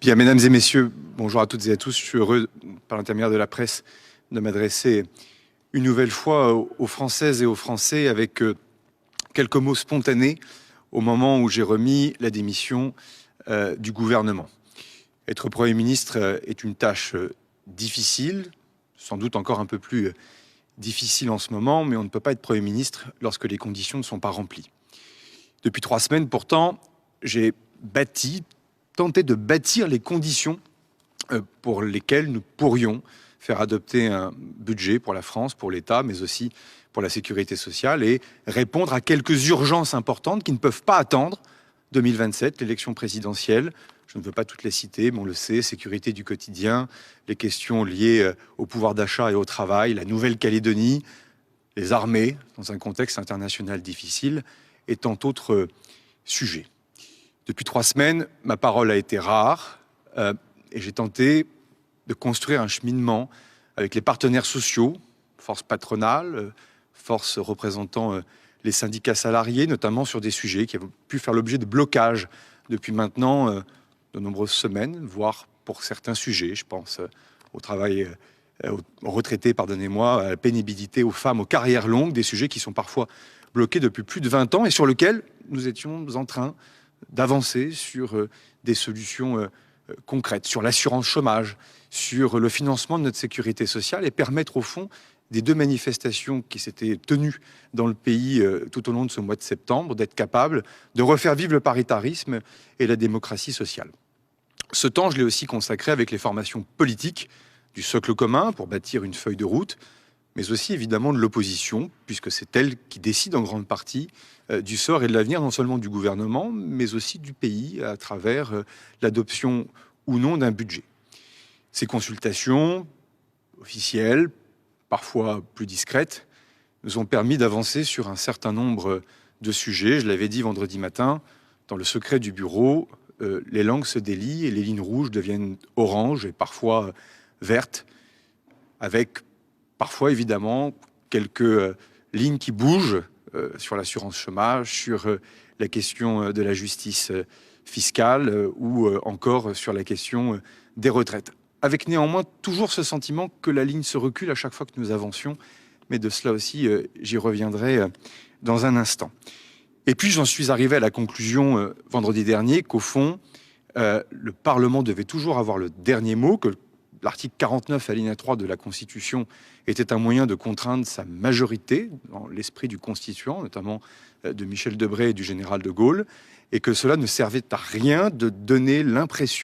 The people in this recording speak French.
Bien, mesdames et messieurs, bonjour à toutes et à tous. Je suis heureux, par l'intermédiaire de la presse, de m'adresser une nouvelle fois aux Françaises et aux Français avec quelques mots spontanés au moment où j'ai remis la démission du gouvernement. Être Premier ministre est une tâche difficile, sans doute encore un peu plus difficile en ce moment, mais on ne peut pas être Premier ministre lorsque les conditions ne sont pas remplies. Depuis 3 semaines, pourtant, j'ai tenté de bâtir les conditions pour lesquelles nous pourrions faire adopter un budget pour la France, pour l'État, mais aussi pour la sécurité sociale et répondre à quelques urgences importantes qui ne peuvent pas attendre 2027, l'élection présidentielle. Je ne veux pas toutes les citer, mais on le sait, sécurité du quotidien, les questions liées au pouvoir d'achat et au travail, la Nouvelle-Calédonie, les armées, dans un contexte international difficile, et tant d'autres sujets. Depuis 3 semaines, ma parole a été rare et j'ai tenté de construire un cheminement avec les partenaires sociaux, forces patronales, forces représentant les syndicats salariés, notamment sur des sujets qui ont pu faire l'objet de blocages depuis maintenant de nombreuses semaines, voire pour certains sujets. Je pense au travail, aux retraités, pardonnez-moi, à la pénibilité, aux femmes, aux carrières longues, des sujets qui sont parfois bloqués depuis plus de 20 ans et sur lesquels nous étions en train d'avancer sur des solutions concrètes, sur l'assurance chômage, sur le financement de notre sécurité sociale et permettre au fond des 2 manifestations qui s'étaient tenues dans le pays tout au long de ce mois de septembre, d'être capable de refaire vivre le paritarisme et la démocratie sociale. Ce temps, je l'ai aussi consacré avec les formations politiques du socle commun pour bâtir une feuille de route, mais aussi évidemment de l'opposition, puisque c'est elle qui décide en grande partie du sort et de l'avenir non seulement du gouvernement, mais aussi du pays à travers l'adoption ou non d'un budget. Ces consultations officielles, parfois plus discrètes, nous ont permis d'avancer sur un certain nombre de sujets. Je l'avais dit vendredi matin, dans le secret du bureau, les langues se délient et les lignes rouges deviennent oranges et parfois vertes, avec parfois, évidemment, quelques lignes qui bougent sur l'assurance chômage, sur la question de la justice fiscale ou encore sur la question des retraites. Avec néanmoins toujours ce sentiment que la ligne se recule à chaque fois que nous avancions, mais de cela aussi, j'y reviendrai dans un instant. Et puis, j'en suis arrivé à la conclusion vendredi dernier qu'au fond, le Parlement devait toujours avoir le dernier mot, que l'article 49, alinéa 3 de la Constitution était un moyen de contraindre sa majorité, dans l'esprit du constituant, notamment de Michel Debré et du général de Gaulle, et que cela ne servait à rien de donner l'impression